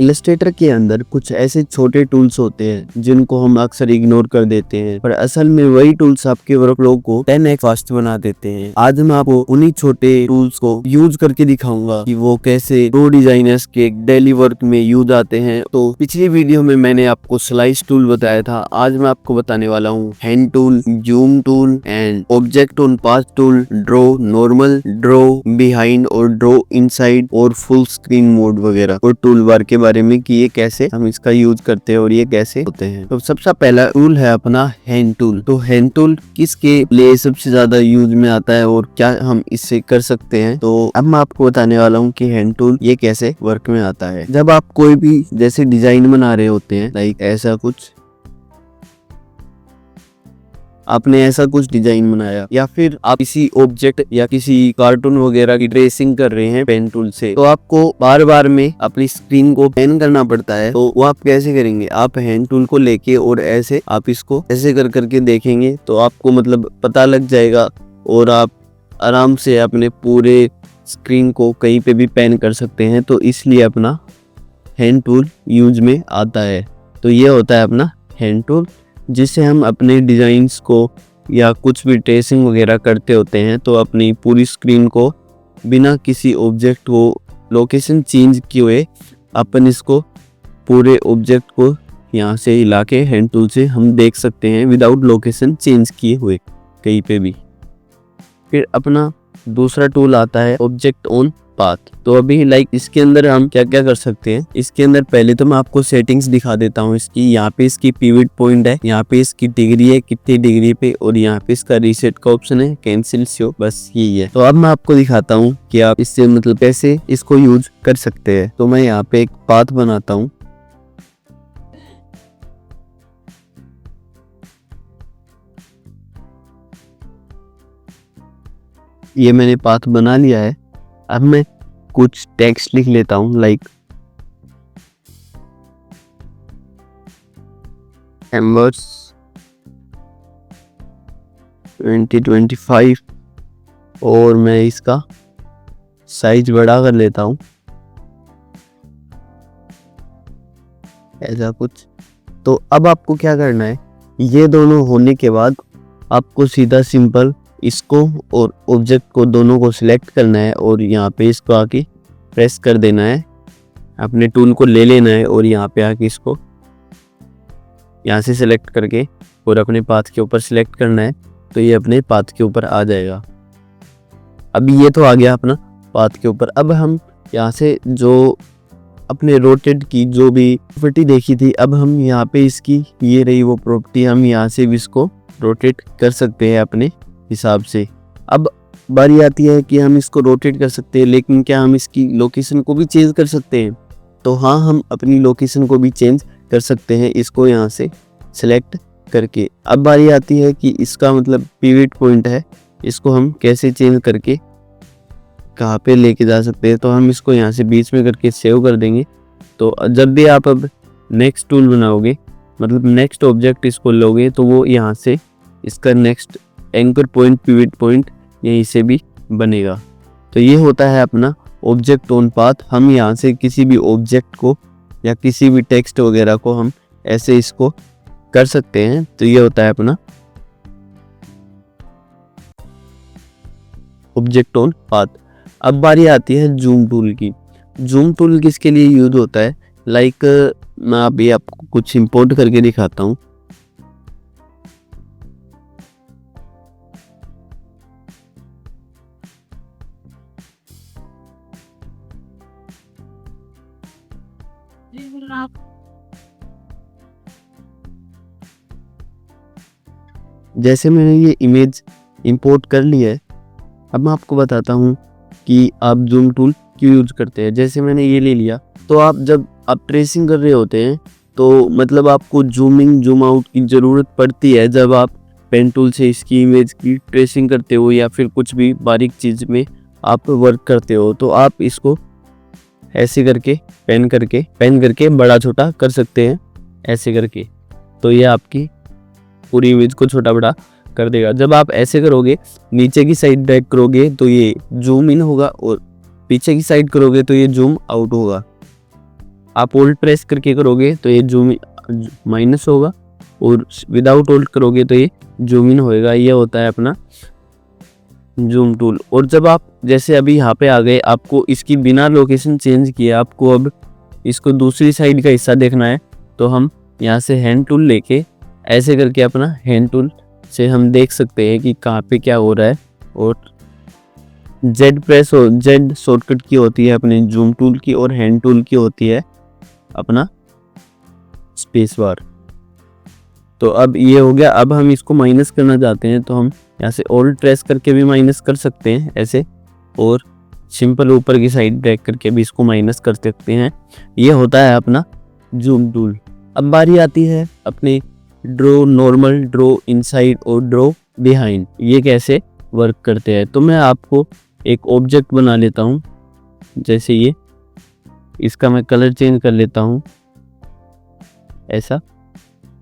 Illustrator के अंदर कुछ ऐसे छोटे टूल्स होते हैं जिनको हम अक्सर इग्नोर कर देते हैं, पर असल में वही टूल्स आपके वर्कफ्लो को 10x फास्ट बना देते हैं। आज मैं आपको उन्हीं छोटे टूल्स को यूज करके दिखाऊंगा कि वो कैसे प्रो डिजाइनर्स के डेली वर्क में यूज आते हैं। तो पिछली वीडियो में मैंने आपको स्लाइस टूल बताया था, आज मैं आपको बताने वाला हूँ hand tool, zoom tool and object on path tool, draw normal, draw behind और ड्रॉ इनसाइड और फुल स्क्रीन मोड वगैरह और टूल बार के बारे में कि ये कैसे हम इसका यूज करते हैं और ये कैसे होते हैं। तो सबसे पहला टूल है अपना हैंड टूल। तो हैंड टूल किसके लिए सबसे ज्यादा यूज में आता है और क्या हम इससे कर सकते हैं, तो अब मैं आपको बताने वाला हूँ कि हैंड टूल ये कैसे वर्क में आता है। जब आप कोई भी जैसे डिजाइन बना रहे होते हैं, लाइक ऐसा कुछ आपने ऐसा कुछ डिजाइन बनाया, या फिर आप किसी ऑब्जेक्ट या किसी कार्टून वगैरह की ट्रेसिंग कर रहे हैं पेन टूल से, तो आपको बार बार में अपनी स्क्रीन को पेन करना पड़ता है। तो वो आप कैसे करेंगे, आप हैंड टूल को लेके और ऐसे आप इसको ऐसे कर करके देखेंगे तो आपको मतलब पता लग जाएगा और आप आराम से अपने पूरे स्क्रीन को कहीं पे भी पेन कर सकते हैं। तो इसलिए अपना हैंड टूल यूज में आता है। तो ये होता है अपना हैंड टूल, जिससे हम अपने डिज़ाइंस को या कुछ भी ट्रेसिंग वगैरह करते होते हैं तो अपनी पूरी स्क्रीन को बिना किसी ऑब्जेक्ट को लोकेशन चेंज किए हुए अपन इसको पूरे ऑब्जेक्ट को यहाँ से हिला के हैंड टूल से हम देख सकते हैं विदाउट लोकेशन चेंज किए हुए कहीं पे भी। फिर अपना दूसरा टूल आता है ऑब्जेक्ट ऑन पाथ। तो अभी लाइक इसके अंदर हम क्या क्या कर सकते हैं, इसके अंदर पहले तो मैं आपको सेटिंग्स दिखा देता हूँ इसकी। यहाँ पे इसकी पिवट पॉइंट है, यहाँ पे इसकी डिग्री है कितनी डिग्री पे, और यहाँ पे इसका रीसेट का ऑप्शन है, कैंसिल शो, बस यही है। तो अब मैं आपको दिखाता हूँ कि आप इससे मतलब कैसे इसको यूज कर सकते हैं। तो मैं यहाँ पे एक पाथ बनाता हूँ। ये मैंने पाथ बना लिया है। अब मैं कुछ टेक्स्ट लिख लेता हूँ, लाइक एम्बर्स 2025 और मैं इसका साइज बड़ा कर लेता हूँ ऐसा कुछ। तो अब आपको क्या करना है, ये दोनों होने के बाद आपको सीधा सिंपल इसको और ऑब्जेक्ट को दोनों को सिलेक्ट करना है और यहाँ पे इसको आके प्रेस कर देना है, अपने टूल को ले लेना है और यहाँ पे आके इसको यहाँ से सिलेक्ट करके और अपने पाथ के ऊपर सिलेक्ट करना है। तो ये अपने पाथ के ऊपर आ जाएगा। अभी ये तो आ गया अपना पाथ के ऊपर। अब हम यहाँ से जो अपने रोटेट की जो भी प्रॉपर्टी देखी थी, अब हम यहाँ पे इसकी ये रही वो प्रॉपर्टी, हम यहाँ से भी इसको रोटेट कर सकते हैं अपने हिसाब से। अब बारी आती है कि हम इसको रोटेट कर सकते हैं, लेकिन क्या हम इसकी लोकेशन को भी चेंज कर सकते हैं? तो हाँ, हम अपनी लोकेशन को भी चेंज कर सकते हैं इसको यहाँ से सिलेक्ट करके। अब बारी आती है कि इसका मतलब पिवट पॉइंट है, इसको हम कैसे चेंज करके कहाँ पे लेके जा सकते हैं। तो हम इसको यहाँ से बीच में करके सेव कर देंगे। तो जब भी आप अब नेक्स्ट टूल बनाओगे, मतलब नेक्स्ट ऑब्जेक्ट इसको लोगे, तो वो यहाँ से इसका next anchor point, pivot point यहीं से भी बनेगा। तो ये होता है अपना ऑब्जेक्ट ऑन पाथ। हम यहाँ से किसी भी ऑब्जेक्ट को या किसी भी टेक्स्ट वगैरह को हम ऐसे इसको कर सकते हैं। तो ये होता है अपना ऑब्जेक्ट ऑन पाथ। अब बारी आती है जूम टूल की। जूम टूल किसके लिए यूज होता है, लाइक मैं अभी आपको कुछ इंपोर्ट करके दिखाता हूँ। जैसे मैंने ये इमेज इंपोर्ट कर ली है, अब मैं आपको बताता हूँ कि आप जूम टूल क्यों यूज करते हैं। जैसे मैंने ये ले लिया, तो आप जब आप ट्रेसिंग कर रहे होते हैं तो मतलब आपको जूम इन जूम आउट की ज़रूरत पड़ती है जब आप पेन टूल से इसकी इमेज की ट्रेसिंग करते हो या फिर कुछ भी बारीक चीज़ में आप वर्क करते हो। तो आप इसको ऐसे करके पेन करके बड़ा छोटा कर सकते हैं ऐसे करके। तो ये आपकी पूरी इमेज को छोटा बड़ा कर देगा। जब आप ऐसे करोगे, नीचे की साइड ड्रैग करोगे तो ये जूम इन होगा और पीछे की साइड करोगे तो ये जूम आउट होगा। आप होल्ड प्रेस करके करोगे तो ये जूम माइनस होगा, और विदाउट होल्ड करोगे तो ये जूम इन होएगा। ये होता है अपना जूम टूल। और जब आप जैसे अभी यहाँ पे आ गए, आपको इसकी बिना लोकेशन चेंज किए आपको अब इसको दूसरी साइड का हिस्सा देखना है, तो हम यहाँ से हैंड टूल लेके ऐसे करके अपना हैंड टूल से हम देख सकते हैं कि कहाँ पे क्या हो रहा है। और जेड प्रेस हो, जेड शॉर्टकट की होती है अपनी जूम टूल की, और हैंड टूल की होती है अपना स्पेस बार। तो अब ये हो गया। अब हम इसको माइनस करना चाहते हैं तो हम यहाँ से ऑल्ट प्रेस करके भी माइनस कर सकते हैं ऐसे, और सिंपल ऊपर की साइड ड्रैग करके भी इसको माइनस कर सकते हैं। ये होता है अपना जूम टूल। अब बारी आती है अपने ड्रॉ नॉर्मल, ड्रॉ इनसाइड और ड्रॉ बिहाइंड। ये कैसे वर्क करते हैं। तो मैं आपको एक ऑब्जेक्ट बना लेता हूँ, जैसे ये, इसका मैं कलर चेंज कर लेता हूँ ऐसा।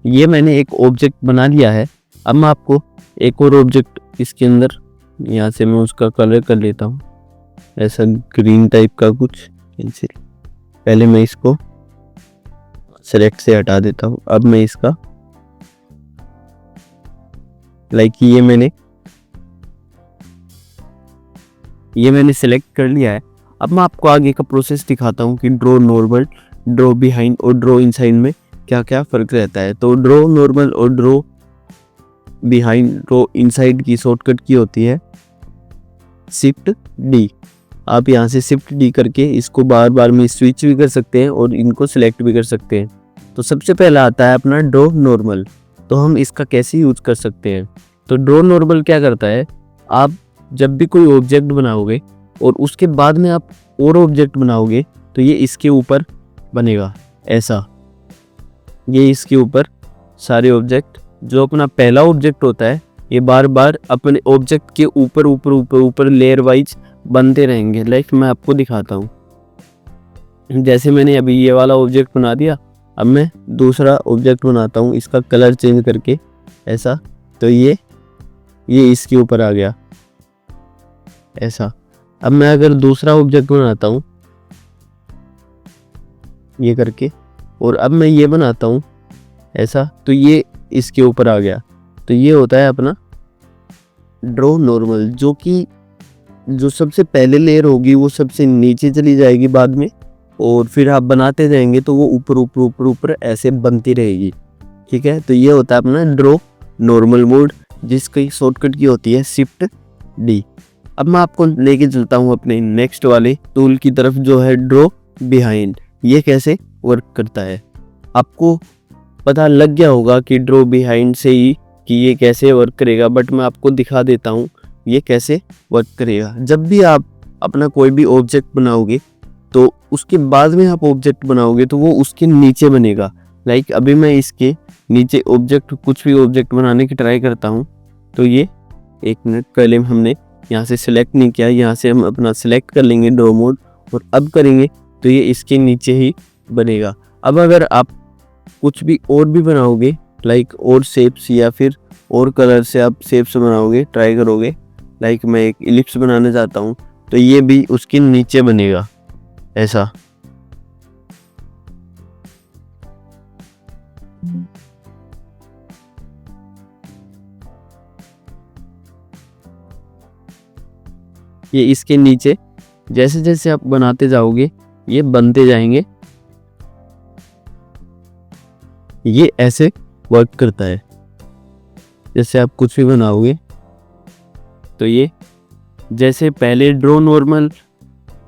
ये मैंने एक ऑब्जेक्ट बना लिया है। अब मैं आपको एक और ऑब्जेक्ट इसके अंदर, यहाँ से मैं उसका कलर कर लेता हूँ ऐसा ग्रीन टाइप का कुछ पेंसिल। पहले मैं इसको सेलेक्ट से हटा देता हूँ। अब मैं इसका ये मैंने सेलेक्ट कर लिया है। अब मैं आपको आगे का प्रोसेस दिखाता हूँ कि ड्रॉ नॉर्मल, ड्रॉ बिहाइंड और ड्रॉ इनसाइड में क्या क्या फ़र्क रहता है। तो ड्रॉ नॉर्मल और ड्रॉ बिहाइंड, ड्रॉ इनसाइड की शॉर्टकट की होती है शिफ्ट डी। आप यहाँ से शिफ्ट डी करके इसको बार बार में स्विच भी कर सकते हैं और इनको सिलेक्ट भी कर सकते हैं। तो सबसे पहला आता है अपना ड्रॉ नॉर्मल। तो हम इसका कैसे यूज कर सकते हैं। तो ड्रॉ नॉर्मल क्या करता है, आप जब भी कोई ऑब्जेक्ट बनाओगे और उसके बाद में आप और ऑब्जेक्ट बनाओगे तो ये इसके ऊपर बनेगा ऐसा। ये इसके ऊपर सारे ऑब्जेक्ट, जो अपना पहला ऑब्जेक्ट होता है, ये बार बार अपने ऑब्जेक्ट के ऊपर ऊपर ऊपर ऊपर लेयर वाइज बनते रहेंगे। मैं आपको दिखाता हूँ। जैसे मैंने अभी ये वाला ऑब्जेक्ट बना दिया, अब मैं दूसरा ऑब्जेक्ट बनाता हूँ इसका कलर चेंज करके ऐसा। तो ये इसके ऊपर आ गया ऐसा। अब मैं अगर दूसरा ऑब्जेक्ट बनाता हूँ ये करके, और अब मैं ये बनाता हूँ ऐसा, तो ये इसके ऊपर आ गया। तो ये होता है अपना ड्रॉ नॉर्मल, जो सबसे पहले लेयर होगी वो सबसे नीचे चली जाएगी बाद में, और फिर आप बनाते जाएंगे तो वो ऊपर ऊपर ऊपर ऊपर ऐसे बनती रहेगी। ठीक है। तो ये होता है अपना ड्रॉ नॉर्मल मोड, जिसकी शॉर्टकट की होती है शिफ्ट डी। अब मैं आपको लेके चलता हूँ अपने नेक्स्ट वाले टूल की तरफ, जो है ड्रॉ बिहाइंड। ये कैसे वर्क करता है, आपको पता लग गया होगा कि ड्रॉ बिहाइंड से ही कि ये कैसे वर्क करेगा, बट मैं आपको दिखा देता हूँ ये कैसे वर्क करेगा। जब भी आप अपना कोई भी ऑब्जेक्ट बनाओगे तो उसके बाद में आप ऑब्जेक्ट बनाओगे तो वो उसके नीचे बनेगा। अभी मैं इसके नीचे ऑब्जेक्ट, कुछ भी ऑब्जेक्ट बनाने की ट्राई करता हूँ। तो ये एक मिनट, पहले हमने यहाँ से सिलेक्ट नहीं किया, यहाँ से हम अपना सिलेक्ट कर लेंगे ड्रॉ मोड, और अब करेंगे तो ये इसके नीचे ही बनेगा। अब अगर आप कुछ भी और भी बनाओगे, और शेप्स या फिर और कलर से आप शेप्स बनाओगे, ट्राई करोगे, मैं एक इलिप्स बनाना चाहता हूँ, तो ये भी उसके नीचे बनेगा ऐसा। ये इसके नीचे जैसे जैसे आप बनाते जाओगे ये बनते जाएंगे। ये ऐसे वर्क करता है। जैसे आप कुछ भी बनाओगे तो ये, जैसे पहले ड्रॉ नॉर्मल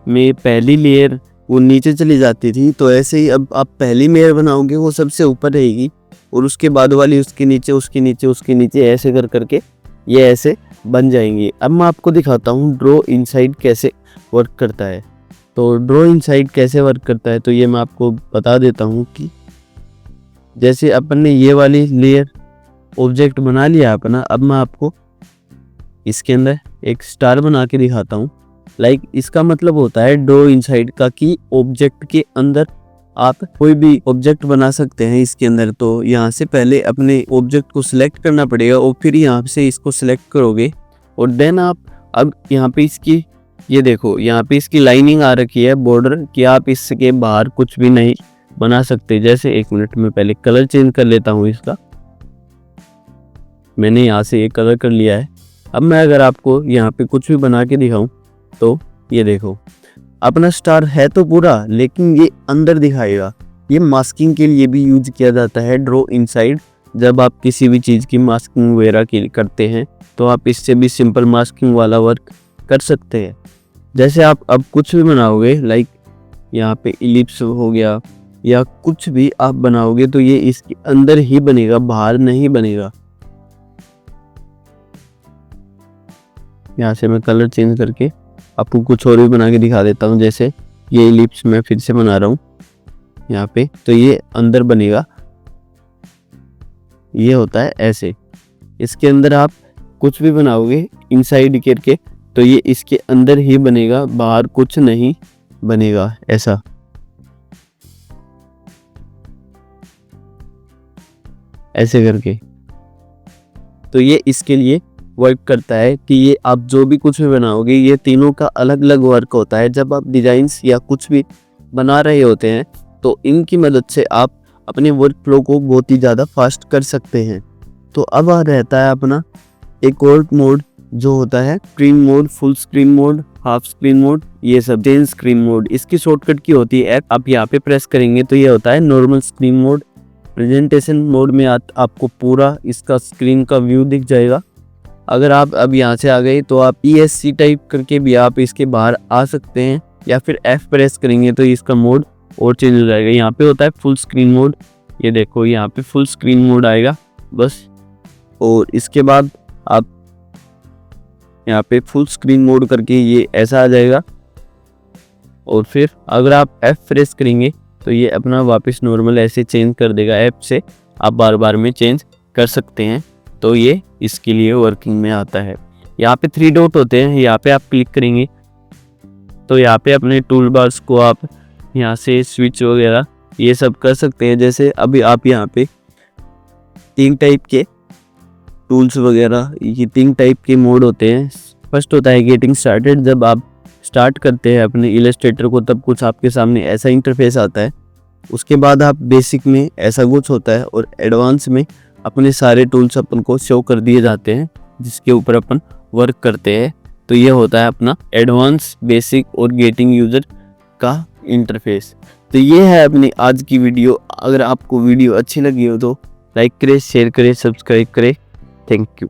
में पहली लेयर वो नीचे चली जाती थी, तो ऐसे ही अब आप पहली लेयर बनाओगे वो सबसे ऊपर रहेगी, और उसके बाद वाली उसके नीचे उसके नीचे उसके नीचे ऐसे कर करके ये ऐसे बन जाएंगी। अब मैं आपको दिखाता हूँ ड्रॉ इनसाइड कैसे वर्क करता है। तो ड्रॉ इनसाइड कैसे वर्क करता है, तो ये मैं आपको बता देता हूँ कि जैसे अपन ने ये वाली लेयर ऑब्जेक्ट बना लिया अपना, अब मैं आपको इसके अंदर एक स्टार बना के दिखाता हूँ। इसका मतलब होता है ड्रॉ इनसाइड का कि ऑब्जेक्ट के अंदर आप कोई भी ऑब्जेक्ट बना सकते हैं इसके अंदर। तो यहाँ से पहले अपने ऑब्जेक्ट को सिलेक्ट करना पड़ेगा, और फिर यहाँ से इसको सिलेक्ट करोगे, और देन आप अब यहाँ पे ये देखो, यहाँ पे इसकी लाइनिंग आ रखी है बॉर्डर, कि आप इसके बाहर कुछ भी नहीं बना सकते हैं। जैसे 1 मिनट में पहले कलर चेंज कर लेता हूँ इसका। मैंने यहाँ से ये कलर कर लिया है। अब मैं अगर आपको यहाँ पे कुछ भी बना के दिखाऊं तो ये देखो, अपना स्टार है तो पूरा, लेकिन ये अंदर दिखाएगा। ये मास्किंग के लिए भी यूज किया जाता है, ड्रॉ इनसाइड। जब आप किसी भी चीज़ की मास्किंग वगैरह की करते हैं तो आप इससे भी सिंपल मास्किंग वाला वर्क कर सकते हैं। जैसे आप अब कुछ भी बनाओगे, लाइक यहाँ पे इलिप्स हो गया या कुछ भी आप बनाओगे तो ये इसके अंदर ही बनेगा, बाहर नहीं बनेगा। यहाँ से मैं कलर चेंज करके आपको कुछ और भी बना के दिखा देता हूँ। जैसे ये इलिप्स मैं फिर से बना रहा हूँ यहाँ पे, तो ये अंदर बनेगा। ये होता है ऐसे। इसके अंदर आप कुछ भी बनाओगे इनसाइड करके तो ये इसके अंदर ही बनेगा, बाहर कुछ नहीं बनेगा, ऐसा। ऐसे करके तो ये इसके लिए वर्क करता है कि ये आप जो भी कुछ भी बनाओगे, ये तीनों का अलग अलग वर्क होता है। जब आप डिजाइन्स या कुछ भी बना रहे होते हैं तो इनकी मदद से आप अपने वर्क फ्लो को बहुत ही ज़्यादा फास्ट कर सकते हैं। तो अब आ रहता है अपना एक और मोड जो होता है screen mode, full screen mode, half screen mode, ये सब चेंज स्क्रीन मोड। इसकी शॉर्टकट की होती है ऐप। आप यहाँ पे प्रेस करेंगे तो ये होता है normal screen mode. Presentation mode में आपको पूरा इसका स्क्रीन का व्यू दिख जाएगा। अगर आप अब यहाँ से आ गए तो आप ESC टाइप करके भी आप इसके बाहर आ सकते हैं, या फिर F प्रेस करेंगे तो इसका मोड और चेंज हो जाएगा। यहाँ पे होता है फुल स्क्रीन मोड। ये देखो यहाँ पे फुल स्क्रीन मोड आएगा बस। और इसके बाद आप यहाँ पे फुल स्क्रीन मोड करके ये ऐसा आ जाएगा। और फिर अगर आप F प्रेस करेंगे तो ये अपना वापस नॉर्मल ऐसे चेंज कर देगा। ऐप से आप बार बार में चेंज कर सकते हैं। तो ये इसके लिए वर्किंग में आता है। यहाँ पे 3 डॉट होते हैं, यहाँ पे आप क्लिक करेंगे तो यहाँ पे अपने टूल बार्स को आप यहाँ से स्विच वगैरह ये सब कर सकते हैं। जैसे अभी आप यहाँ पे 3 टाइप के टूल्स वगैरह, ये 3 टाइप के मोड होते हैं। फर्स्ट होता है गेटिंग स्टार्टेड। जब आप स्टार्ट करते हैं अपने इलस्ट्रेटर को तब कुछ आपके सामने ऐसा इंटरफेस आता है। उसके बाद आप बेसिक में ऐसा कुछ होता है, और एडवांस में अपने सारे टूल्स अपन को शो कर दिए जाते हैं जिसके ऊपर अपन वर्क करते हैं। तो ये होता है अपना एडवांस, बेसिक और गेटिंग यूजर का इंटरफेस। तो ये है अपनी आज की वीडियो। अगर आपको वीडियो अच्छी लगी हो तो लाइक करें, शेयर करें, सब्सक्राइब करें। Thank you.